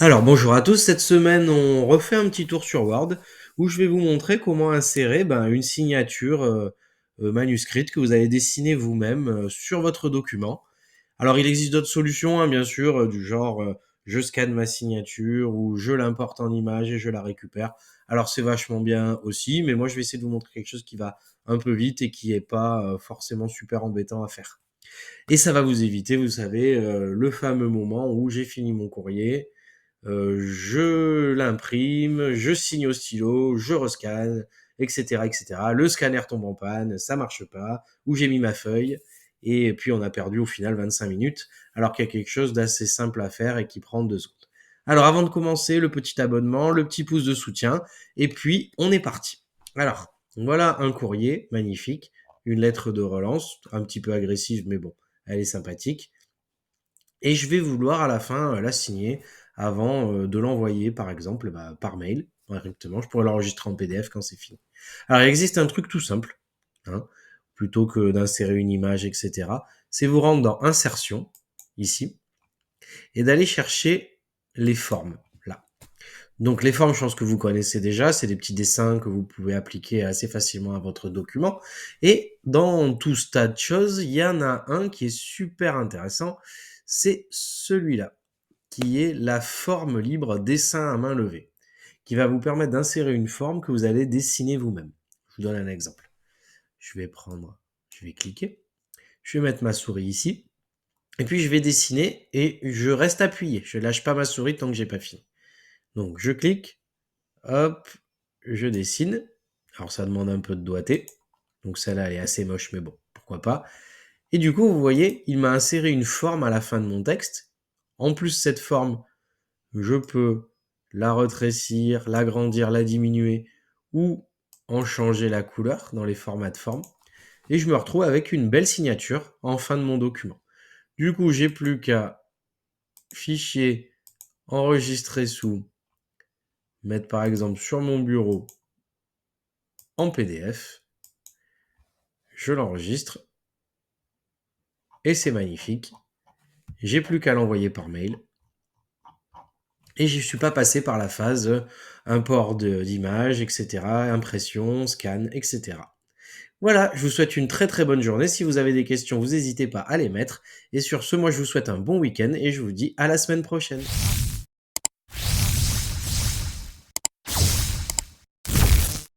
Alors bonjour à tous, cette semaine on refait un petit tour sur Word où je vais vous montrer comment insérer une signature manuscrite que vous allez dessiner vous-même sur votre document. Alors il existe d'autres solutions, hein, bien sûr, du genre je scanne ma signature ou je l'importe en image et je la récupère. Alors c'est vachement bien aussi, mais moi je vais essayer de vous montrer quelque chose qui va un peu vite et qui n'est pas forcément super embêtant à faire. Et ça va vous éviter, vous savez, le fameux moment où j'ai fini mon courrier, je l'imprime, je signe au stylo, je rescanne, etc., etc. Le scanner tombe en panne, ça marche pas, où j'ai mis ma feuille, et puis on a perdu au final 25 minutes, alors qu'il y a quelque chose d'assez simple à faire et qui prend 2 secondes. Alors avant de commencer, le petit abonnement, le petit pouce de soutien, et puis on est parti. Alors, voilà un courrier magnifique, une lettre de relance, un petit peu agressive, mais bon, elle est sympathique. Et je vais vouloir à la fin la signer avant de l'envoyer, par exemple, par mail directement. Je pourrais l'enregistrer en PDF quand c'est fini. Alors, il existe un truc tout simple, hein, plutôt que d'insérer une image, etc. C'est vous rendre dans Insertion, ici, et d'aller chercher les formes, là. Donc les formes, je pense que vous connaissez déjà, c'est des petits dessins que vous pouvez appliquer assez facilement à votre document. Et dans tout ce tas de choses, il y en a un qui est super intéressant, c'est celui-là, qui est la forme libre dessin à main levée, qui va vous permettre d'insérer une forme que vous allez dessiner vous-même. Je vous donne un exemple. Je vais cliquer, je vais mettre ma souris ici, et puis je vais dessiner et je reste appuyé. Je ne lâche pas ma souris tant que j'ai pas fini. Donc je clique, hop, je dessine. Alors ça demande un peu de doigté. Donc celle-là, elle est assez moche, mais bon, pourquoi pas. Et du coup, vous voyez, il m'a inséré une forme à la fin de mon texte. En plus, cette forme, je peux la rétrécir, l'agrandir, la diminuer ou en changer la couleur dans les formats de forme. Et je me retrouve avec une belle signature en fin de mon document. Du coup, j'ai plus qu'à fichier, enregistrer sous, mettre par exemple sur mon bureau en PDF. Je l'enregistre et c'est magnifique. J'ai plus qu'à l'envoyer par mail et je ne suis pas passé par la phase import d'images, etc., impression, scan, etc. Voilà, je vous souhaite une très très bonne journée. Si vous avez des questions, vous n'hésitez pas à les mettre. Et sur ce, moi je vous souhaite un bon week-end et je vous dis à la semaine prochaine.